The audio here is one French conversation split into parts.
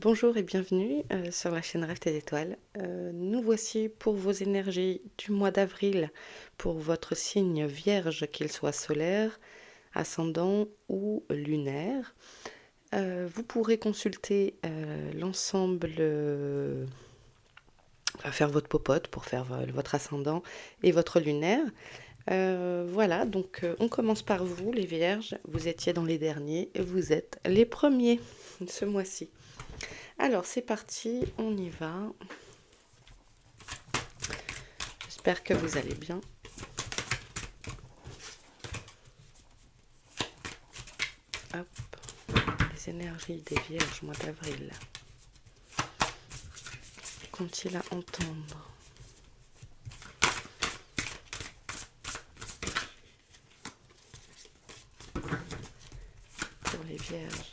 Bonjour et bienvenue sur la chaîne Rêve tes étoiles. Nous voici pour vos énergies du mois d'avril pour votre signe vierge, qu'il soit solaire, ascendant ou lunaire. Vous pourrez consulter l'ensemble, faire votre popote pour faire votre ascendant et votre lunaire. Voilà, donc on commence par vous les vierges. Vous étiez dans les derniers et vous êtes les premiers ce mois-ci. Alors c'est parti, on y va. J'espère que vous allez bien. Hop, les énergies des vierges mois d'avril. Qu'ont-ils à entendre? Pour les vierges.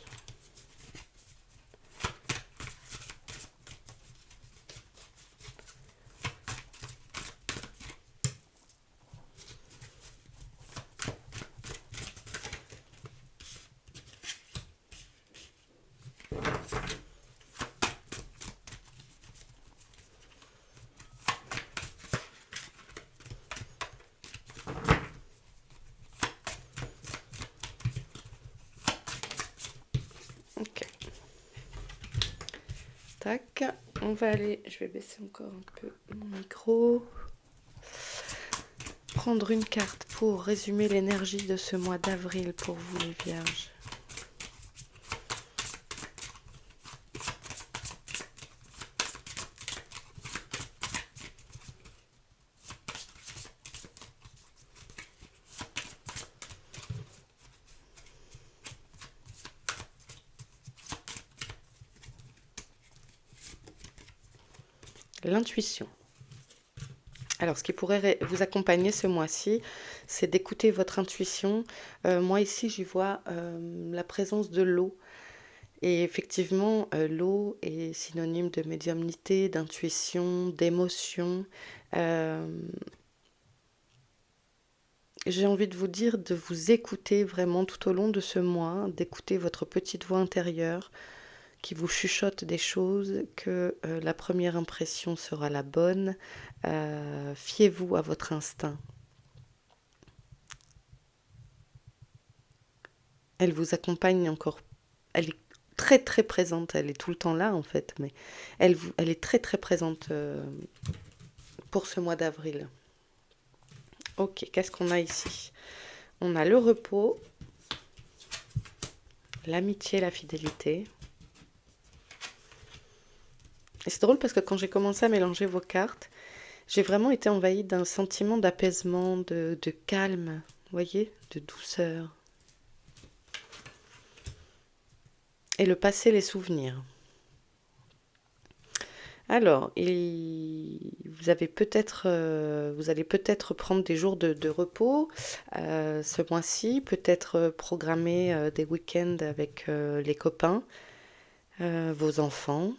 Ok. Tac. On va aller, je vais baisser encore un peu mon micro. Prendre une carte pour résumer l'énergie de ce mois d'avril pour vous les vierges. L'intuition. Alors, ce qui pourrait vous accompagner ce mois-ci, c'est d'écouter votre intuition. Moi, ici, j'y vois la présence de l'eau. Et effectivement, l'eau est synonyme de médiumnité, d'intuition, d'émotion. Euh, j'ai envie de vous dire de vous écouter vraiment tout au long de ce mois, d'écouter votre petite voix intérieure qui vous chuchote des choses, que la première impression sera la bonne. Fiez-vous à votre instinct. Elle vous accompagne encore. Elle est très très présente. Elle est tout le temps là en fait, mais elle est très très présente pour ce mois d'avril. Ok, qu'est-ce qu'on a ici? On a le repos, l'amitié, la fidélité. Et c'est drôle parce que quand j'ai commencé à mélanger vos cartes, j'ai vraiment été envahie d'un sentiment d'apaisement, de calme, vous voyez, de douceur. Et le passé, les souvenirs. Alors, vous allez peut-être prendre des jours de repos ce mois-ci, peut-être programmer des week-ends avec les copains, vos enfants.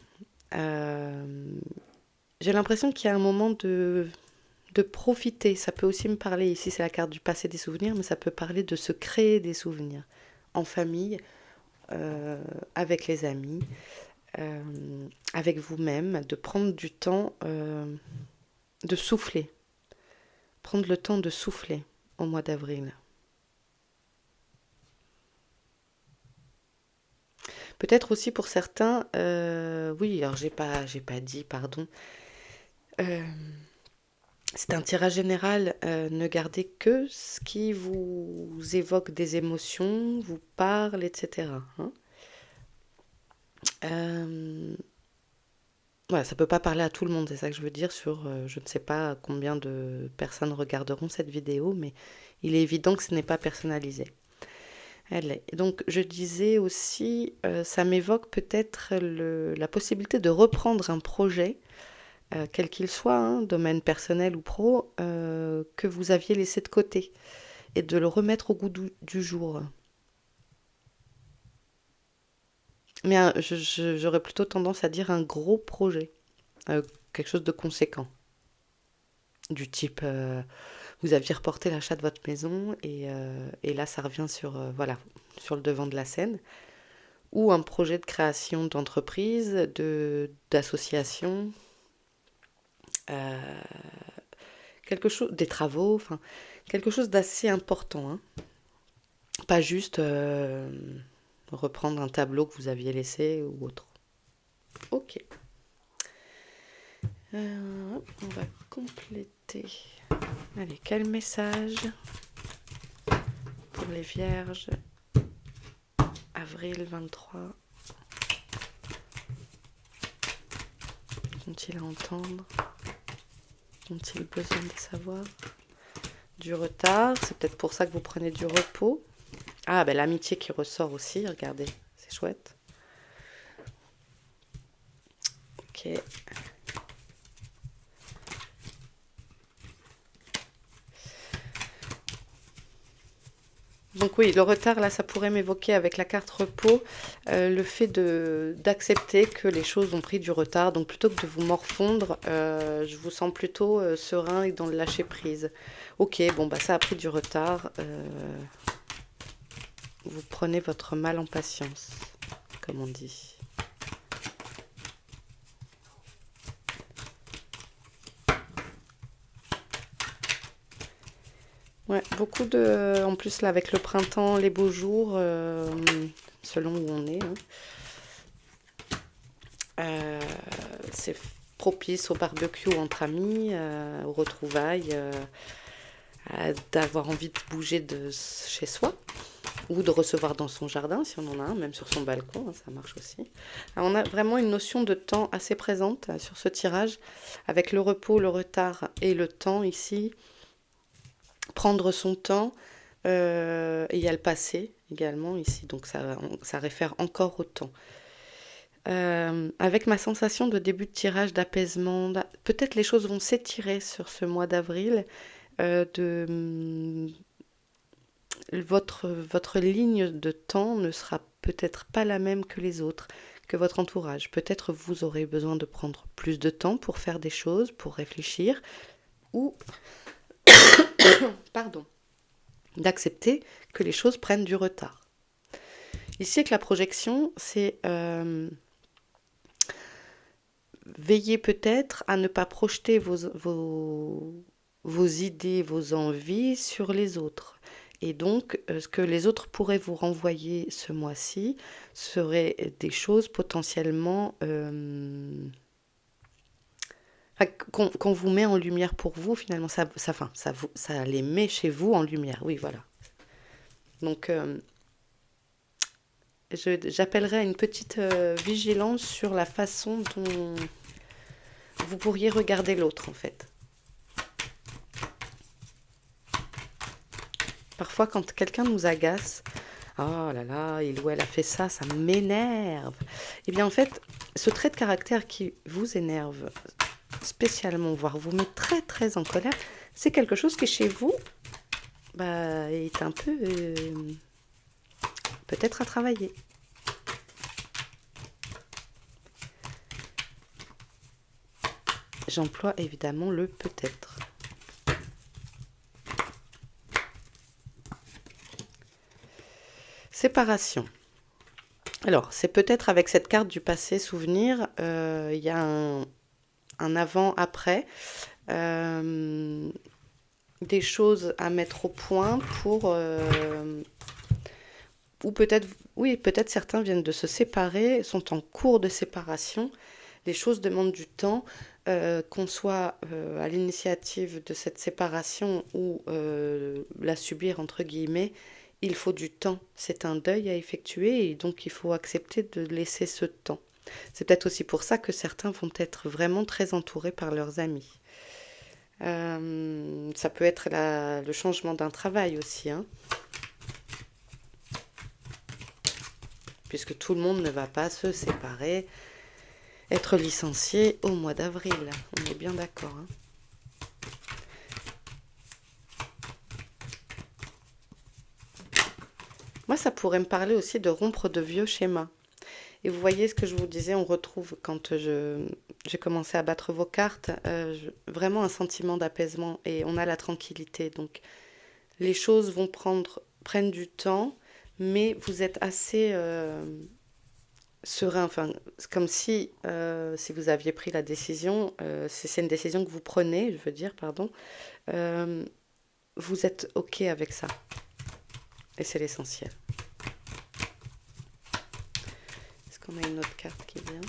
Euh, j'ai l'impression qu'il y a un moment de profiter. Ça peut aussi me parler, ici c'est la carte du passé des souvenirs, mais ça peut parler de se créer des souvenirs en famille, euh, avec les amis, euh, avec vous-même, de prendre du temps de souffler, prendre le temps de souffler au mois d'avril. Peut-être aussi pour certains, oui, alors j'ai pas dit, pardon. Euh, c'est un tirage général, ne gardez que ce qui vous évoque des émotions, vous parle, etc. Hein. Euh, voilà, ça peut pas parler à tout le monde, c'est ça que je veux dire sur, je ne sais pas combien de personnes regarderont cette vidéo, mais il est évident que ce n'est pas personnalisé. Elle est. Donc je disais aussi, ça m'évoque peut-être la possibilité de reprendre un projet, quel qu'il soit, hein, domaine personnel ou pro, que vous aviez laissé de côté, et de le remettre au goût du jour. Mais j'aurais plutôt tendance à dire un gros projet, quelque chose de conséquent, du type, vous aviez reporté l'achat de votre maison, et là ça revient sur, voilà, sur le devant de la scène. ou un projet de création d'entreprise, d'association, euh, quelque chose, des travaux, enfin, quelque chose d'assez important, hein. Pas juste reprendre un tableau que vous aviez laissé ou autre. Ok. On va compléter. Allez, quel message pour les vierges? Avril 23. Qu'ont-ils à entendre? Ont-ils besoin de savoir? Du retard, c'est peut-être pour ça que vous prenez du repos. Ah, ben l'amitié qui ressort aussi, regardez, c'est chouette. Ok. Donc oui, le retard, là, ça pourrait m'évoquer avec la carte repos, le fait d'accepter que les choses ont pris du retard. Donc plutôt que de vous morfondre, je vous sens plutôt serein et dans le lâcher prise. Ok, bon, bah ça a pris du retard. Vous prenez votre mal en patience, comme on dit. Ouais, beaucoup de... En plus, là, avec le printemps, les beaux jours, selon où on est, hein, euh, c'est propice au barbecue entre amis, aux retrouvailles, d'avoir envie de bouger de chez soi ou de recevoir dans son jardin, si on en a un, même sur son balcon, hein, ça marche aussi. Alors, on a vraiment une notion de temps assez présente sur ce tirage, avec le repos, le retard et le temps ici. Prendre son temps, et il y a le passé également ici, donc ça réfère encore au temps. Avec ma sensation de début de tirage, d'apaisement, peut-être les choses vont s'étirer sur ce mois d'avril. Votre ligne de temps ne sera peut-être pas la même que les autres, que votre entourage. Peut-être vous aurez besoin de prendre plus de temps pour faire des choses, pour réfléchir, ou, pardon, d'accepter que les choses prennent du retard. Ici, avec la projection, c'est veiller peut-être à ne pas projeter vos idées, vos envies sur les autres. Et donc, ce que les autres pourraient vous renvoyer ce mois-ci seraient des choses potentiellement qu'on vous met en lumière pour vous, finalement. Ça les met chez vous en lumière. Oui, voilà. Donc, j'appellerais à une petite vigilance sur la façon dont vous pourriez regarder l'autre, en fait. Parfois, quand quelqu'un nous agace, oh là là, il ou elle a fait ça, ça m'énerve. Eh bien, en fait, ce trait de caractère qui vous énerve spécialement, voire vous met très très en colère, c'est quelque chose qui chez vous est un peu peut-être à travailler. J'emploie évidemment le peut-être. Séparation. Alors, c'est peut-être avec cette carte du passé souvenir, il y a un avant-après, des choses à mettre au point pour... ou peut-être, oui, peut-être certains viennent de se séparer, sont en cours de séparation. Les choses demandent du temps, qu'on soit à l'initiative de cette séparation ou la subir, entre guillemets. Il faut du temps, c'est un deuil à effectuer et donc il faut accepter de laisser ce temps. C'est peut-être aussi pour ça que certains vont être vraiment très entourés par leurs amis. Ça peut être le changement d'un travail aussi, hein, puisque tout le monde ne va pas se séparer, être licencié au mois d'avril. On est bien d'accord, hein. Moi, ça pourrait me parler aussi de rompre de vieux schémas. Et vous voyez ce que je vous disais, on retrouve quand j'ai commencé à battre vos cartes, vraiment un sentiment d'apaisement et on a la tranquillité. Donc les choses prennent du temps, mais vous êtes assez serein, enfin, c'est comme si vous aviez pris la décision, si c'est une décision que vous prenez, je veux dire, pardon, euh, vous êtes OK avec ça. Et c'est l'essentiel. Est-ce qu'on a une autre carte qui vient?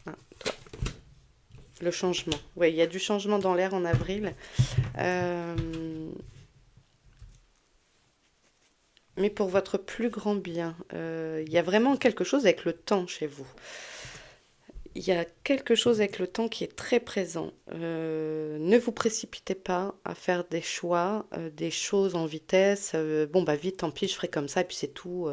Ah, toi. Le changement. Oui, il y a du changement dans l'air en avril. Euh, mais pour votre plus grand bien, il y a vraiment quelque chose avec le temps chez vous. Il y a quelque chose avec le temps qui est très présent. Ne vous précipitez pas à faire des choix, des choses en vitesse. Bon, bah vite, tant pis, je ferai comme ça et puis c'est tout.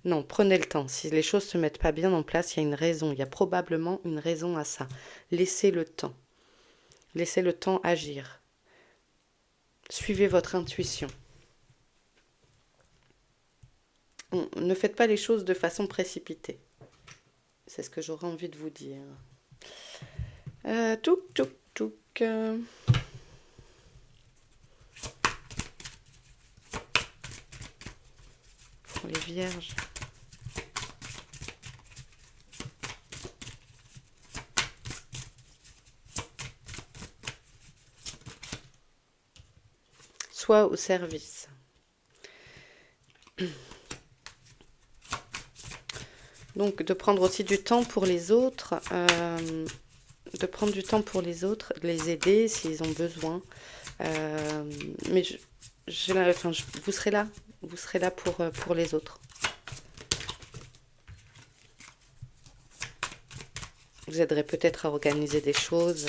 Non, prenez le temps. Si les choses se mettent pas bien en place, il y a une raison. Il y a probablement une raison à ça. Laissez le temps. Laissez le temps agir. Suivez votre intuition. Ne faites pas les choses de façon précipitée. C'est ce que j'aurais envie de vous dire. Touk, touk, touk. Pour les vierges. Soit au service. Donc de prendre aussi du temps pour les autres, de prendre du temps pour les autres, de les aider s'ils ont besoin. Euh, mais vous serez là pour les autres. Vous aiderez peut-être à organiser des choses.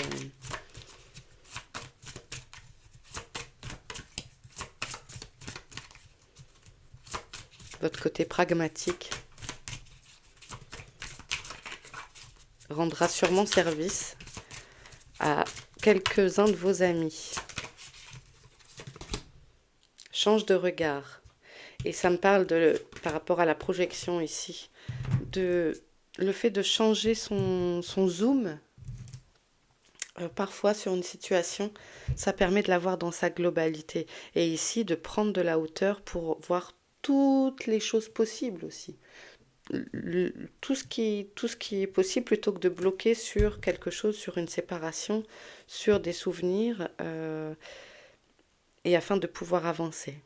Votre côté pragmatique rendra sûrement service à quelques-uns de vos amis. Change de regard. Et ça me parle par rapport à la projection ici, de le fait de changer son zoom, parfois sur une situation, ça permet de la voir dans sa globalité. Et ici, de prendre de la hauteur pour voir toutes les choses possibles aussi. Tout ce qui est possible plutôt que de bloquer sur quelque chose, sur une séparation, sur des souvenirs, et afin de pouvoir avancer.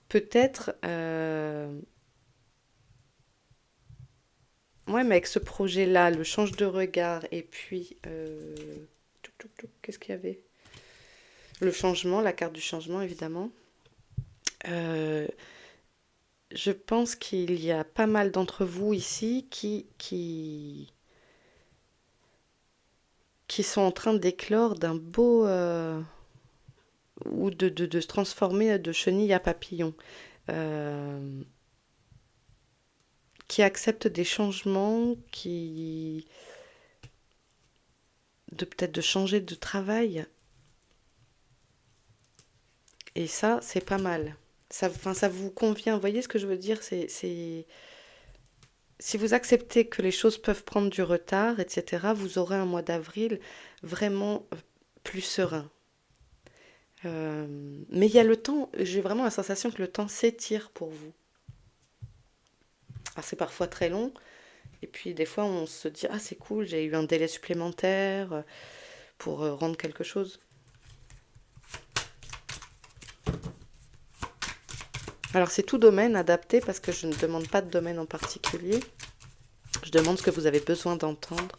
Peut-être, ouais, mais avec ce projet-là, le change de regard, et puis, qu'est-ce qu'il y avait? Le changement, la carte du changement, évidemment. Euh, je pense qu'il y a pas mal d'entre vous ici qui sont en train d'éclore d'un beau, ou de se transformer de chenille à papillon, euh, qui acceptent des changements, peut-être de changer de travail. Et ça, c'est pas mal. Ça, enfin, ça vous convient. Vous voyez ce que je veux dire? Si vous acceptez que les choses peuvent prendre du retard, etc., vous aurez un mois d'avril vraiment plus serein. Mais il y a le temps, j'ai vraiment la sensation que le temps s'étire pour vous. Alors c'est parfois très long, et puis des fois on se dit, ah c'est cool, j'ai eu un délai supplémentaire pour rendre quelque chose. Alors c'est tout domaine adapté parce que je ne demande pas de domaine en particulier. Je demande ce que vous avez besoin d'entendre.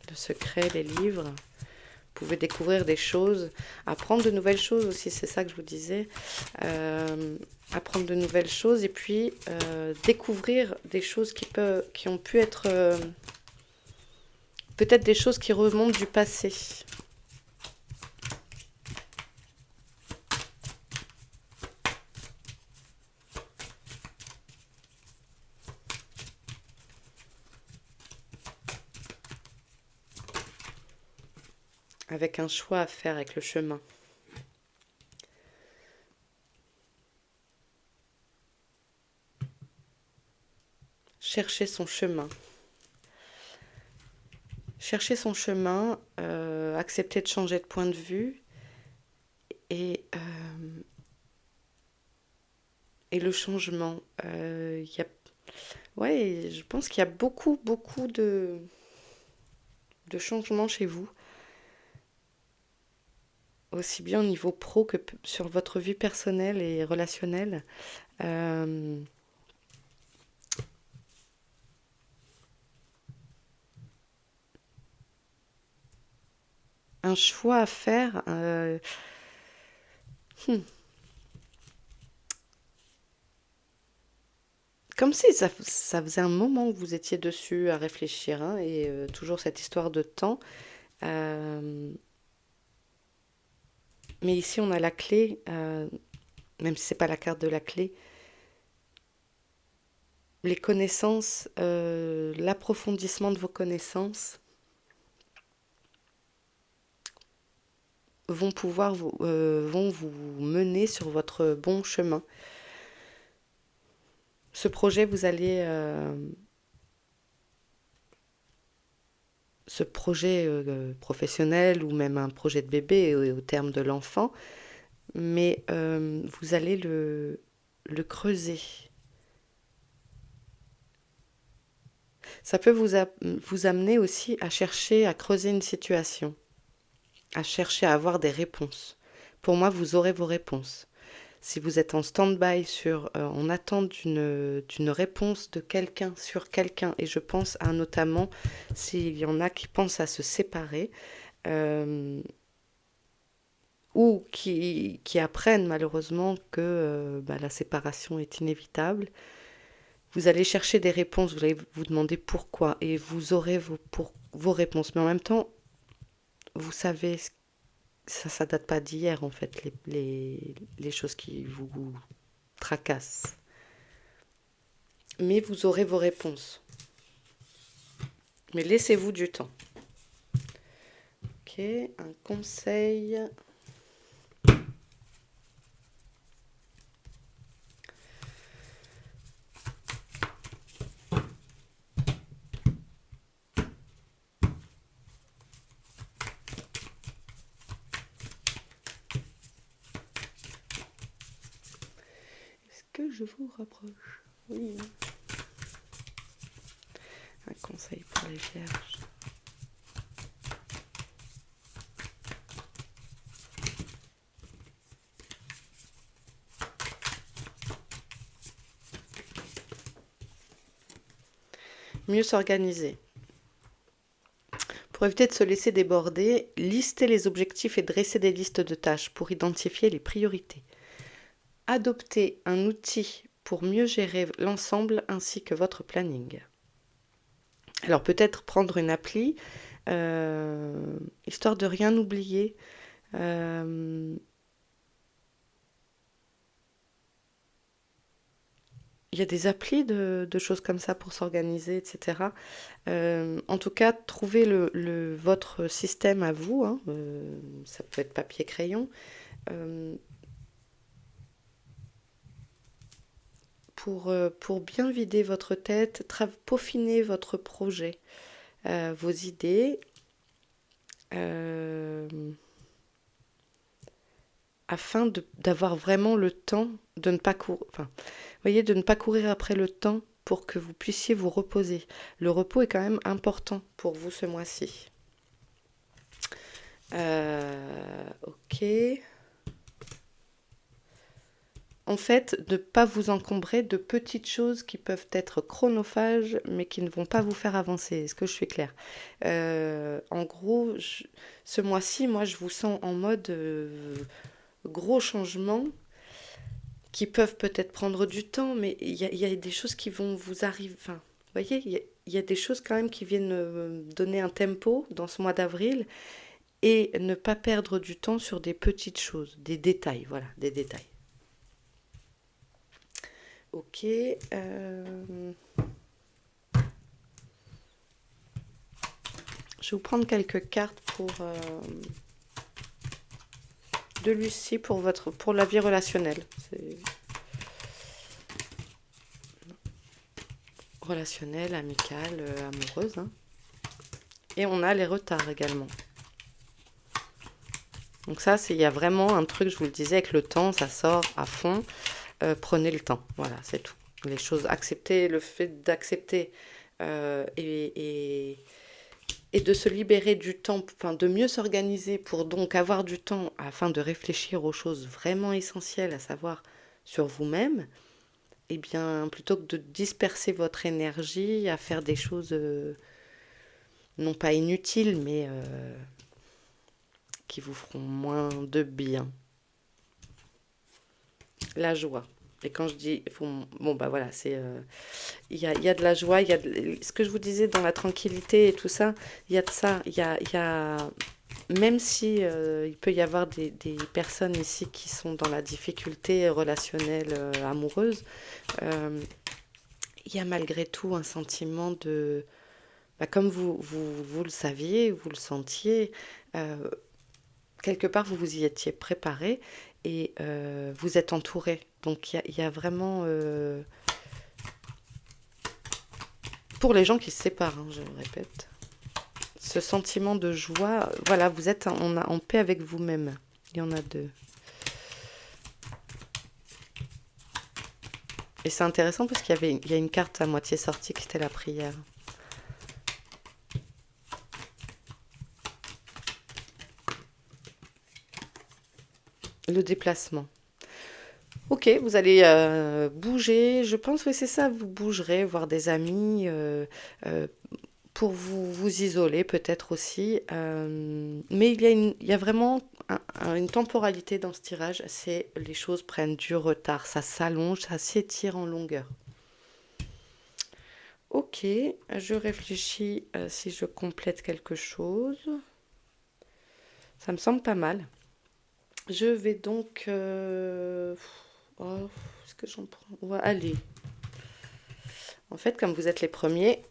Le secret, les livres. Vous pouvez découvrir des choses, apprendre de nouvelles choses aussi, c'est ça que je vous disais. Apprendre de nouvelles choses et puis découvrir des choses qui ont pu être peut-être des choses qui remontent du passé. avec un choix à faire avec le chemin. Chercher son chemin. Chercher son chemin, accepter de changer de point de vue et le changement. Ouais, je pense qu'il y a beaucoup, beaucoup de changements chez vous, aussi bien au niveau pro que sur votre vie personnelle et relationnelle. Euh, un choix à faire. Hmm. Comme si ça faisait un moment que vous étiez dessus à réfléchir, hein, et toujours cette histoire de temps. Euh, mais ici, on a la clé, même si c'est pas la carte de la clé. Les connaissances, l'approfondissement de vos connaissances vont vous mener sur votre bon chemin. Ce projet, ce projet professionnel ou même un projet de bébé au terme de l'enfant, mais vous allez le creuser. Ça peut vous amener aussi à chercher à creuser une situation, à chercher à avoir des réponses. Pour moi, vous aurez vos réponses. Si vous êtes en stand-by en attente d'une réponse de quelqu'un sur quelqu'un, et je pense à notamment s'il y en a qui pensent à se séparer, euh, ou qui apprennent malheureusement que la séparation est inévitable, vous allez chercher des réponses, vous allez vous demander pourquoi, et vous aurez vos réponses. Mais en même temps, vous savez, ça date pas d'hier en fait, les choses qui vous tracassent. Mais vous aurez vos réponses. Mais laissez-vous du temps. Ok, un conseil. Est-ce que je vous rapproche? Oui. Un conseil pour les vierges. Mieux s'organiser. Pour éviter de se laisser déborder, listez les objectifs et dressez des listes de tâches pour identifier les priorités. Adoptez un outil pour mieux gérer l'ensemble ainsi que votre planning. Alors peut-être prendre une appli, histoire de rien oublier. Euh, Il y a des applis de choses comme ça pour s'organiser, etc. En tout cas, trouvez votre système à vous, hein, ça peut être papier-crayon, euh, pour bien vider votre tête, peaufiner votre projet, vos idées, euh, afin d'avoir vraiment le temps de ne pas courir, enfin, voyez, de ne pas courir après le temps pour que vous puissiez vous reposer. Le repos est quand même important pour vous ce mois-ci. Ok. En fait, ne pas vous encombrer de petites choses qui peuvent être chronophages, mais qui ne vont pas vous faire avancer. Est-ce que je suis claire? En gros, ce mois-ci, moi, je vous sens en mode gros changement qui peuvent peut-être prendre du temps, mais il y a des choses qui vont vous arriver. Enfin, vous voyez, il y a des choses quand même qui viennent donner un tempo dans ce mois d'avril et ne pas perdre du temps sur des petites choses, des détails, voilà, des détails. Ok. Je vais vous prendre quelques cartes de Lucie pour la vie relationnelle. C'est relationnelle, amicale, amoureuse, hein. Et on a les retards également. Donc ça, il y a vraiment un truc, je vous le disais, avec le temps, ça sort à fond. Prenez le temps, voilà, c'est tout. Les choses, accepter, le fait d'accepter et de se libérer du temps, enfin de mieux s'organiser pour donc avoir du temps afin de réfléchir aux choses vraiment essentielles, à savoir sur vous-même, et bien plutôt que de disperser votre énergie à faire des choses non pas inutiles, mais qui vous feront moins de bien. La joie. Et quand je dis, bon bah voilà, il y a de la joie, ce que je vous disais dans la tranquillité et tout ça, il y a de ça, même si il peut y avoir des personnes ici qui sont dans la difficulté relationnelle amoureuse, euh, il y a malgré tout un sentiment de, bah, comme vous le saviez, vous le sentiez, euh, quelque part, vous vous y étiez préparé et vous êtes entouré. Donc, il y a vraiment, pour les gens qui se séparent, hein, je le répète, ce sentiment de joie, voilà, vous êtes en paix avec vous-même. Il y en a deux. Et c'est intéressant parce il y a une carte à moitié sortie qui était la prière. Le déplacement. Ok, vous allez bouger, je pense que c'est ça, vous bougerez, voir des amis, euh, pour vous isoler peut-être aussi. Mais il y a vraiment une temporalité dans ce tirage, c'est les choses prennent du retard, ça s'allonge, ça s'étire en longueur. Ok, je réfléchis si je complète quelque chose. Ça me semble pas mal. Je vais donc... oh, est-ce que j'en prends? Ouais, allez. En fait, comme vous êtes les premiers,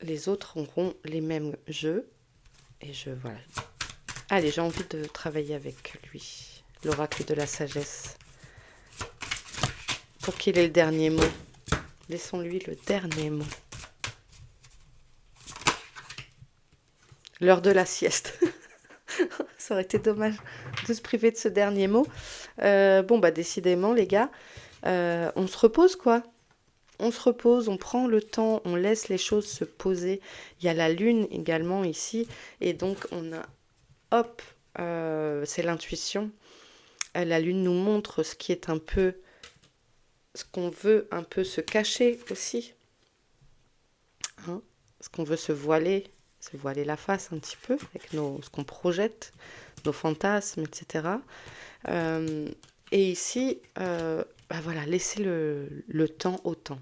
les autres auront les mêmes jeux. Et voilà. Allez, j'ai envie de travailler avec lui. L'oracle de la sagesse. Pour qu'il ait le dernier mot. Laissons-lui le dernier mot. L'heure de la sieste. Ça aurait été dommage de se priver de ce dernier mot. Bon, bah décidément, les gars, on se repose, quoi. On se repose, on prend le temps, on laisse les choses se poser. Il y a la lune également ici. Et donc, on a, hop, c'est l'intuition. La lune nous montre ce qui est un peu, ce qu'on veut un peu se cacher aussi. Hein, ce qu'on veut se voiler la face un petit peu, avec ce qu'on projette, nos fantasmes, etc. Et ici, bah voilà, laissez le temps au temps.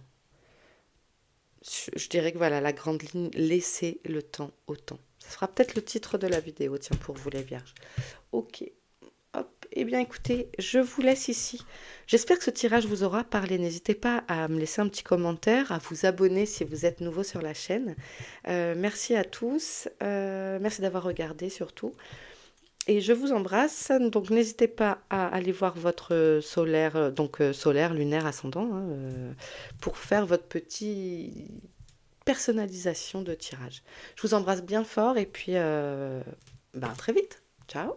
Je dirais que voilà, la grande ligne, laissez le temps au temps. Ça sera peut-être le titre de la vidéo, tiens, pour vous les vierges. Ok, hop, eh bien écoutez, je vous laisse ici. J'espère que ce tirage vous aura parlé. N'hésitez pas à me laisser un petit commentaire, à vous abonner si vous êtes nouveau sur la chaîne. Merci à tous, merci d'avoir regardé surtout. Et je vous embrasse, donc n'hésitez pas à aller voir votre solaire, solaire, lunaire, ascendant, hein, pour faire votre petite personnalisation de tirage. Je vous embrasse bien fort et puis bah, à très vite. Ciao!